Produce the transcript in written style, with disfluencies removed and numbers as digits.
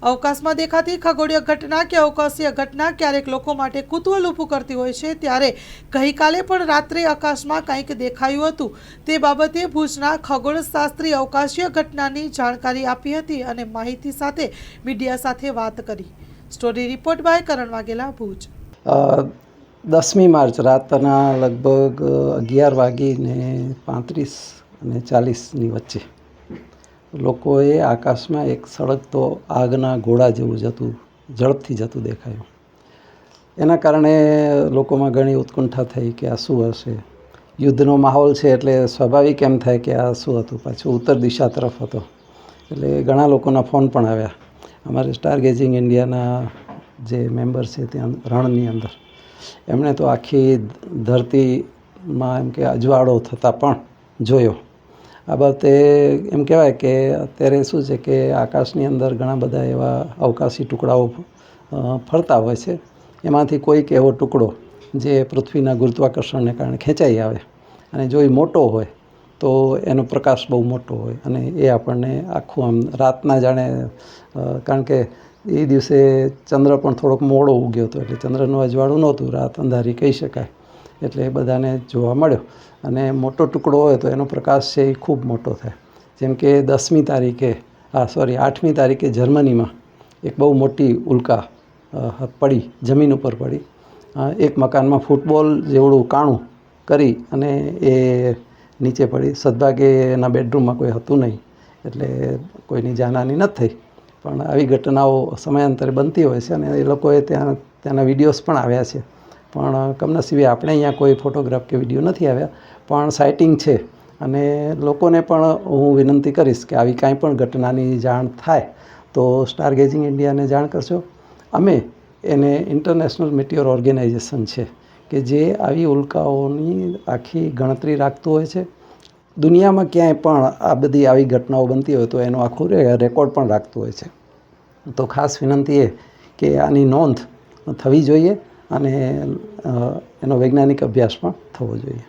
અવકાશમાં દેખાતી ખગોળીય ઘટના કે અવકાશીય ઘટના ક્યારેક લોકો માટે કુતૂહલ ઊભું કરતી હોય છે, ત્યારે ગઈકાલે પણ રાત્રે આકાશમાં કંઈક દેખાયું હતું। તે બાબતે ભુજના ખગોળશાસ્ત્રી અવકાશીય ઘટનાની જાણકારી આપી હતી અને માહિતી સાથે મીડિયા સાથે વાત કરી। Story report by Karan Vaghela, Bhuj. 10મી માર્ચ રાતના લગભગ 11:35 અને 40ની વચ્ચે લોકોએ આકાશમાં એક સળગતો આગના ગોળા જેવું ઝડપથી જતું દેખાયું। એના કારણે લોકોમાં ઘણી ઉત્કંઠા થઈ કે આ શું હશે। યુદ્ધનો માહોલ છે એટલે સ્વાભાવિક એમ થાય કે આ શું હતું। પાછું ઉત્તર દિશા તરફ હતો એટલે ઘણા લોકોના ફોન પણ આવ્યા। અમારે સ્ટારગેઝિંગ ઇન્ડિયાના જે મેમ્બર છે ત્યાં રણની અંદર, એમણે તો આખી ધરતીમાં એમ કે અજવાળો થતાં પણ જોયો। આ બાબતે એમ કહેવાય કે અત્યારે શું છે કે આકાશની અંદર ઘણા બધા એવા અવકાશી ટુકડાઓ ફરતા હોય છે। એમાંથી કોઈક એવો ટુકડો જે પૃથ્વીના ગુરુત્વાકર્ષણને કારણે ખેંચાઈ આવે અને જો એ મોટો હોય તો એનો પ્રકાશ બહુ મોટો હોય અને એ આપણને આખું આમ રાતના જાણે, કારણ કે એ દિવસે ચંદ્ર પણ થોડોક મોડો ઉગ્યો હતો એટલે ચંદ્રનું અજવાળું નહોતું, રાત અંધારી કહી શકાય, એટલે એ બધાને જોવા મળ્યો। અને મોટો ટુકડો હોય તો એનો પ્રકાશ છે એ ખૂબ મોટો થાય। જેમ કે 8મી તારીખે જર્મનીમાં એક બહુ મોટી ઉલ્કા પડી, જમીન ઉપર પડી। એક મકાનમાં ફૂટબોલ જેવડું કાણું કરી અને એ નીચે પડી। સદભાગે એના બેડરૂમમાં કોઈ હતું નહીં એટલે કોઈની જાનહાનિ નથી થઈ, પણ આવી ઘટનાઓ સમયાંતરે બનતી હોય છે અને એ લોકોએ ત્યાંના વિડીયોઝ પણ આવ્યા છે, પણ કમનસીબે આપણે અહીંયા કોઈ ફોટોગ્રાફ કે વિડીયો નથી આવ્યા, પણ સાઇટિંગ છે। અને લોકોને પણ હું વિનંતી કરીશ કે આવી કાંઈ પણ ઘટનાની જાણ થાય તો સ્ટારગેઝિંગ ઇન્ડિયાને જાણ કરશો। અમે એને ઇન્ટરનેશનલ મિટિયોર ઓર્ગેનાઇઝેશન છે કે જે આવી ઉલ્કાઓની આખી ગણતરી રાખતું હોય છે। દુનિયામાં ક્યાંય પણ આ બધી આવી ઘટનાઓ બનતી હોય તો એનો આખું રેકોર્ડ પણ રાખતું હોય છે। તો ખાસ વિનંતી એ કે આની નોંધ થવી જોઈએ અને એનો વૈજ્ઞાનિક અભ્યાસ પણ થવો જોઈએ।